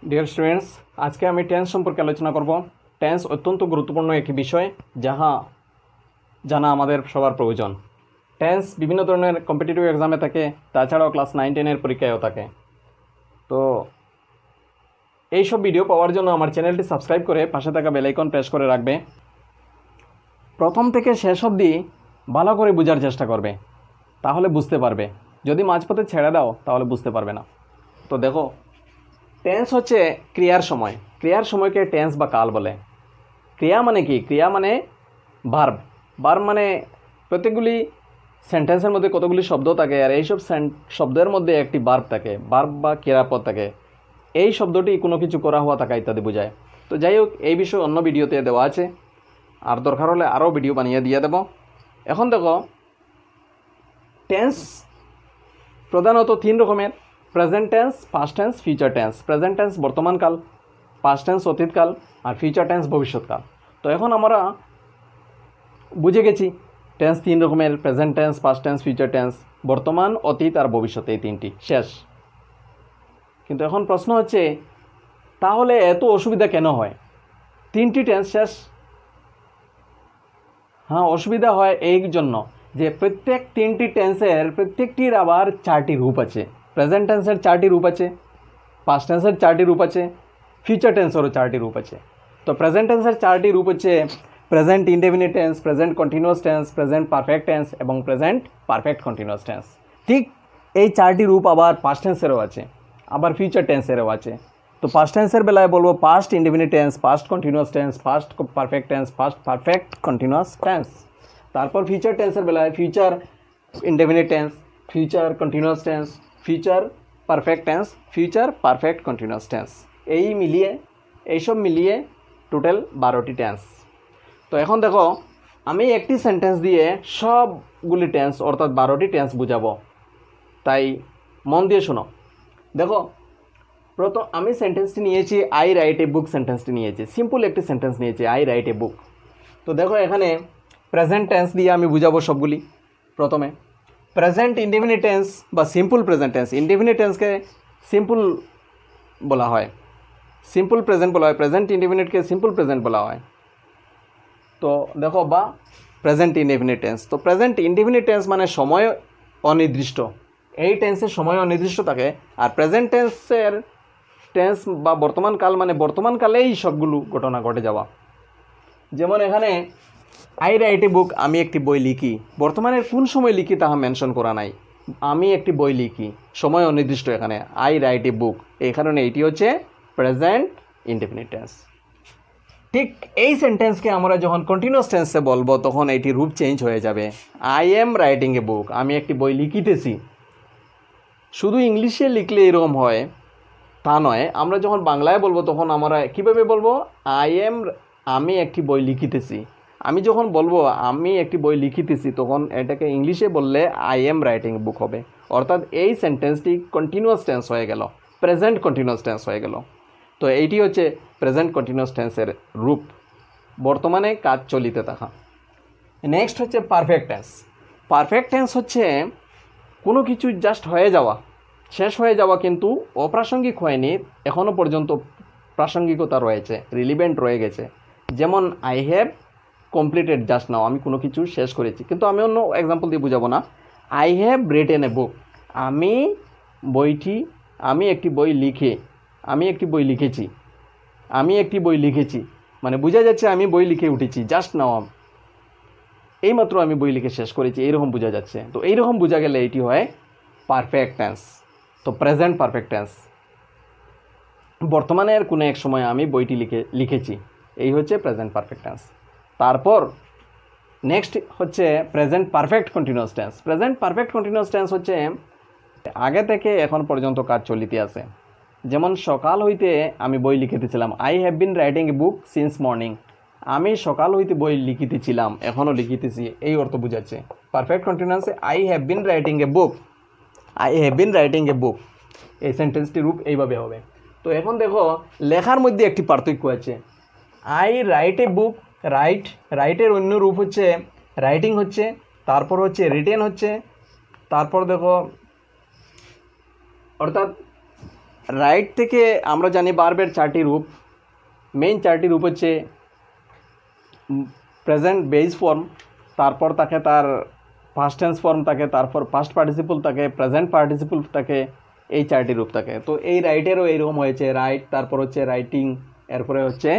Dear students, আজকে আমি tense সম্পর্কে আলোচনা করব। টেন্স অত্যন্ত গুরুত্বপূর্ণ একটি বিষয়, যাহা জানা আমাদের সবার প্রয়োজন। টেন্স বিভিন্ন ধরনের কম্পিটিটিভ এক্সামে থাকে, তাছাড়াও ক্লাস 9-10-এর পরীক্ষায়ও থাকে। তো এইসব ভিডিও পাওয়ার জন্য আমার চ্যানেলটি সাবস্ক্রাইব করে পাশে থাকা বেল আইকন প্রেস করে রাখবে। প্রথম থেকে শেষ অবধি ভালো করে বোঝার চেষ্টা করবে, তাহলে বুঝতে পারবে। যদি মাঝপথে ছেড়ে দাও তাহলে বুঝতে পারবে না। তো দেখো, টেন্স হচ্ছে ক্রিয়ার সময়। ক্রিয়ার সময়কে টেন্স বা কাল বলে। ক্রিয়া মানে কি? ক্রিয়া মানে ভার্ব। ভার্ব মানে প্রত্যেকগুলি সেন্টেন্সের মধ্যে কতগুলি শব্দ থাকে, আর এইসব শব্দের মধ্যে একটি ভার্ব থাকে, ভার্ব বা ক্রিয়াপদ থাকে। এই শব্দটি কোনো কিছু করা হওয়া থাকা ইত্যাদি বোঝায়। তো যাই হোক, এই বিষয়ে অন্য ভিডিওতে দেওয়া আছে, আর দরকার হলে আরও ভিডিও বানিয়ে দিয়ে দেব। এখন দেখো, টেন্স প্রধানত 3 রকমের: present tense, past tense, future tense. Present tense বর্তমানকাল, পাস্ট টেন্স অতীতকাল, আর ফিউচার টেন্স ভবিষ্যৎকাল। তো এখন আমরা বুঝে গেছি টেন্স 3 রকমের: present tense, past tense, future tense. বর্তমান, অতীত আর ভবিষ্যৎ, এই 3টি শেষ। কিন্তু এখন প্রশ্ন হচ্ছে, তাহলে এত অসুবিধা কেন হয়? 3টি টেন্স শেষ। হ্যাঁ, অসুবিধা হয় এই জন্য যে প্রত্যেক 3টি টেন্সের প্রত্যেকটির আবার 4টি রূপ আছে। প্রেজেন্ট টেন্সের 4টি রূপ আছে, পাস্ট টেন্সের 4টি রূপ আছে, ফিউচার টেন্সেরও 4টি রূপ আছে। তো প্রেজেন্ট টেন্সের 4টি রূপ হচ্ছে present indefinite tense, present continuous tense, present perfect tense এবং প্রেজেন্ট পারফেক্ট কন্টিনিউয়াস টেন্স। ঠিক এই 4টি রূপ আবার পাস্ট টেন্সেরও আছে, আবার ফিউচার টেন্সেরও আছে। তো পাস্ট টেন্সের বেলায় বলবো past indefinite tense, past continuous tense, past perfect tense, past perfect continuous tense. তারপর ফিউচার টেন্সের বেলায় future indefinite tense, future continuous tense, future perfect tense, future perfect continuous tense. এইসব মিলিয়ে টোটাল 12টি টেন্স। তো এখন দেখো, আমি একটি সেন্টেন্স দিয়ে সবগুলি টেন্স অর্থাৎ 12টি টেন্স বুঝাবো, তাই মন দিয়ে শোনো। দেখো, প্রথম আমি সেন্টেন্সটি নিয়েছি, আই রাইট এ বুক। সেন্টেন্সটি নিয়েছি, সিম্পল একটি সেন্টেন্স নিয়েছি, আই রাইট এ বুক। তো দেখো, এখানে প্রেজেন্ট টেন্স দিয়ে আমি বুঝাবো সবগুলি। প্রথমে প্রেজেন্ট ইনডেফিনিট টেন্স বা সিম্পল প্রেজেন্ট টেন্স। ইনডেফিনিট টেন্সকে সিম্পল বলা হয়, সিম্পল প্রেজেন্ট বলা হয়, প্রেজেন্ট ইনডেফিনিটকে সিম্পল প্রেজেন্ট বলা হয়। তো দেখো, বা প্রেজেন্ট ইনডেফিনিট টেন্স। তো প্রেজেন্ট ইনডেফিনিট টেন্স মানে সময় অনির্দিষ্ট। এই টেন্সের সময় অনির্দিষ্ট থাকে। আর প্রেজেন্ট টেন্সের টেন্স বা বর্তমানকাল মানে বর্তমানকালেই সবগুলো ঘটনা ঘটে যাওয়া। যেমন এখানে আই রাইট এ বুক, আমি একটি বই লিখি। বর্তমানের কোন সময় লিখি তাহা মেনশন করা নাই। আমি একটি বই লিখি, সময় অনির্দিষ্ট এখানে, আই রাইট এ বুক। এই কারণে এটি হচ্ছে প্রেজেন্ট ইনডেফিনিট টেন্স। ঠিক এই সেন্টেন্সকে আমরা যখন কন্টিনিউয়াস টেন্সে বলবো তখন এটি রূপ চেঞ্জ হয়ে যাবে। I am writing a book, আমি একটি বই লিখিতেছি। শুধু ইংলিশে লিখলে এরকম হয় তা নয়, আমরা যখন বাংলায় বলবো তখন আমরা কীভাবে বলবো? আমি একটি বই লিখিতেছি। আমি যখন বলবো আমি একটি বই লিখিতেছি, তখন এটাকে ইংলিশে বললে আই এম রাইটিং বুক হবে। অর্থাৎ এই সেন্টেন্সটি কন্টিনিউয়াস টেন্স হয়ে গেল, প্রেজেন্ট কন্টিনিউয়াস টেন্স হয়ে গেল। তো এইটি হচ্ছে প্রেজেন্ট কন্টিনিউয়াস টেন্সের রূপ, বর্তমানে কাজ চলিতে থাকা। নেক্সট হচ্ছে পারফেক্ট টেন্স। পারফেক্ট টেন্স হচ্ছে কোনো কিছু জাস্ট হয়ে যাওয়া, শেষ হয়ে যাওয়া, কিন্তু অপ্রাসঙ্গিক হয়নি, এখনও পর্যন্ত প্রাসঙ্গিকতা রয়েছে, রিলিভেন্ট রয়ে গেছে। যেমন I have completed just now, আমি কোনো কিছু শেষ করেছি। কিন্তু আমি অন্য এক্সাম্পল দিয়ে বুঝাবো না। I have written a book, আমি একটি বই লিখেছি, মানে বোঝা যাচ্ছে আমি বই লিখে উঠেছি, জাস্ট নাও, এইমাত্র আমি বই লিখে শেষ করেছি, এইরকম বোঝা যাচ্ছে। তো এইরকম বোঝা গেলে এটি হয় পারফেক্ট টেন্স। তো প্রেজেন্ট পারফেক্ট টেন্স, বর্তমানের কোনো এক সময় আমি বইটি লিখেছি, এই হচ্ছে প্রেজেন্ট পারফেক্ট টেন্স। তারপর নেক্সট হচ্ছে present perfect continuous tense. Present perfect continuous tense হচ্ছে আগে থেকে এখন পর্যন্ত কাজ চলিতে আছে। যেমন সকাল হইতে আমি বই লিখিতেছিলাম, I have been writing a book since morning. আমি সকাল হইতে বই লিখিতেছিলাম, এখনও লিখিতেছি, এই অর্থ বোঝাচ্ছে। পারফেক্ট কন্টিনিউয়াসে I have been writing a book, এই সেন্টেন্সটি রূপ এইভাবে হবে। তো এখন দেখো, লেখার মধ্যে একটি পার্থক্য আছে। আই রাইট এ বুক, রাইটের অন্য রূপ হচ্ছে রাইটিং হচ্ছে, তারপর হচ্ছে রিটেন হচ্ছে, তারপর দেখো অর্থাৎ রাইট থেকে আমরা জানি ভার্বের 4টি রূপ। মেইন 4টি রূপ হচ্ছে প্রেজেন্ট বেস ফর্ম, তারপর থাকে তার পাস্ট টেন্স ফর্ম থাকে, তারপর পাস্ট পার্টিসিপল থাকে, প্রেজেন্ট পার্টিসিপল থাকে, এই 4টি রূপ থাকে। তো এই রাইটেরও এইরকম হয়েছে, রাইট, তারপর হচ্ছে রাইটিং, এরপরে হচ্ছে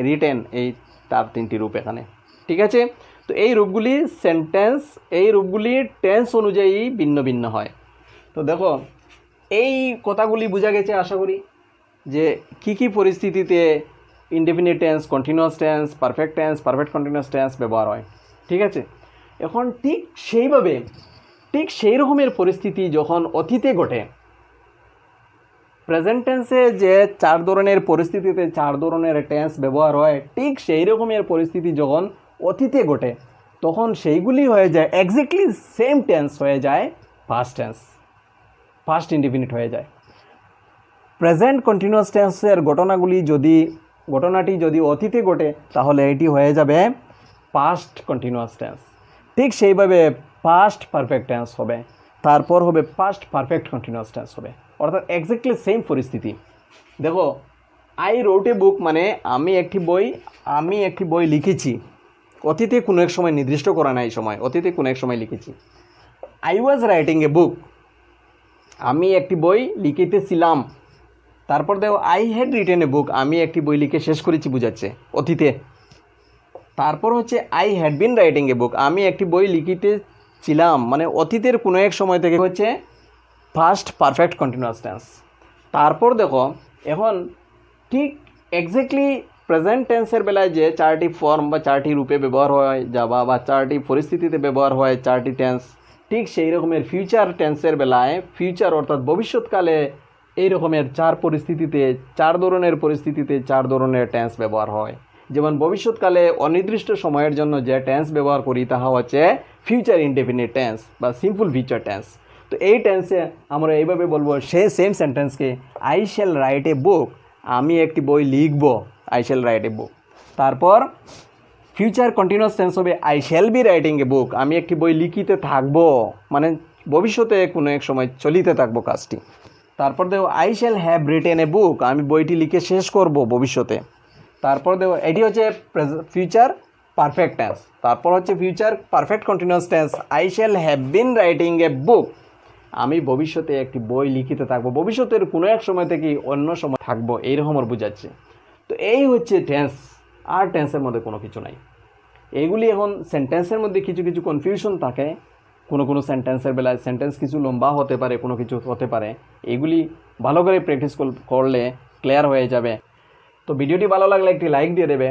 রিটেন, এই তার 3টি রূপ এখানে। ঠিক আছে, তো এই রূপগুলি টেন্স অনুযায়ী ভিন্ন ভিন্ন হয়। তো দেখো এই কথাগুলি বোঝা গেছে আশা করি, যে কি পরিস্থিতিতে indefinite tense, continuous tense, perfect tense, perfect continuous tense ব্যবহার হয়। ঠিক আছে, এখন ঠিক সেই রকমের পরিস্থিতি যখন অতীতে ঘটে, প্রেজেন্ট টেন্সে যে 4 ধরনের পরিস্থিতিতে 4 ধরনের টেন্স ব্যবহার হয়, ঠিক সেই রকমের পরিস্থিতি যখন অতীতে ঘটে, তখন সেইগুলি হয়ে যায় এক্স্যাক্টলি সেম টেন্স হয়ে যায় পাস্ট টেন্স, পাস্ট ইনডেফিনিট হয়ে যায়। প্রেজেন্ট কন্টিনিউয়াস টেন্সের ঘটনাটি যদি অতীতে ঘটে, তাহলে এটি হয়ে যাবে পাস্ট কন্টিনিউয়াস টেন্স। ঠিক সেইভাবে পাস্ট পারফেক্ট টেন্স হবে, তারপর হবে পাস্ট পারফেক্ট কন্টিনিউয়াস টেন্স হবে, অর্থাৎ এক্স্যাক্টলি সেম পরিস্থিতি। দেখো আই রোট এ বুক মানে আমি একটি বই লিখেছি, অতীতে কোনো এক সময় নির্দিষ্ট করা নাই সময়, অতীতে কোনো এক সময় লিখেছি। I was writing a book, আমি একটি বই লিখিতেছিলাম। তারপর দেখো I had written a book, আমি একটি বই লিখে শেষ করেছি বোঝাচ্ছে অতীতে। তারপর হচ্ছে I had been writing a book, আমি একটি বই লিখিতেছিলাম মানে অতীতের কোনো এক সময় থেকে হচ্ছে ফার্স্ট পারফেক্ট কন্টিনিউয়াস টেন্স। তারপর দেখো এখন ঠিক এক্স্যাক্টলি প্রেজেন্ট টেন্সের বেলায় যে 4টি ফর্ম বা 4টি রূপে ব্যবহার হয় বা 4টি পরিস্থিতিতে ব্যবহার হয় 4টি টেন্স, ঠিক সেই রকমের ফিউচার টেন্সের বেলায়, ফিউচার অর্থাৎ ভবিষ্যৎকালে এই রকমের 4 ধরনের পরিস্থিতিতে 4 ধরনের টেন্স ব্যবহার হয়। যেমন ভবিষ্যৎকালে অনির্দিষ্ট সময়ের জন্য যে টেন্স ব্যবহার করি তাহা হচ্ছে ফিউচার ইনডেফিনিট টেন্স বা সিম্পল ফিউচার টেন্স। তো এই টেন্সে আমরা এইভাবে বলবো, সেই সেম সেন্টেন্সকে I shall write a book, আমি একটি বই লিখব, I shall write a book. তারপর ফিউচার কন্টিনিউয়াস টেন্স হবে I shall be writing a book, আমি একটি বই লিখিতে থাকবো, মানে ভবিষ্যতে কোনো এক সময় চলিতে থাকবো কাজটি। তারপর দেখো I shall have written a book, আমি বইটি লিখে শেষ করব ভবিষ্যতে। তারপর দেখো এটি হচ্ছে ফিউচার পারফেক্ট টেন্স। তারপর হচ্ছে future perfect continuous tense I shall have been writing a book, আমি ভবিষ্যতে একটি বই লিখিতে থাকবো, ভবিষ্যতের কোনো এক সময় থেকে অন্য সময় থাকবো, এইরকম আর বোঝাচ্ছে। তো এই হচ্ছে টেন্স, আর টেন্সের মধ্যে কোনো কিছু নাই। এইগুলি এখন সেন্টেন্সের মধ্যে কিছু কনফিউশন থাকে, কোনো সেন্টেন্সের বেলায় সেন্টেন্স কিছু লম্বা হতে পারে, কোনো কিছু হতে পারে, এগুলি ভালো করে প্র্যাকটিস করলে ক্লিয়ার হয়ে যাবে। তো ভিডিওটি ভালো লাগলে একটি লাইক দিয়ে দেবে।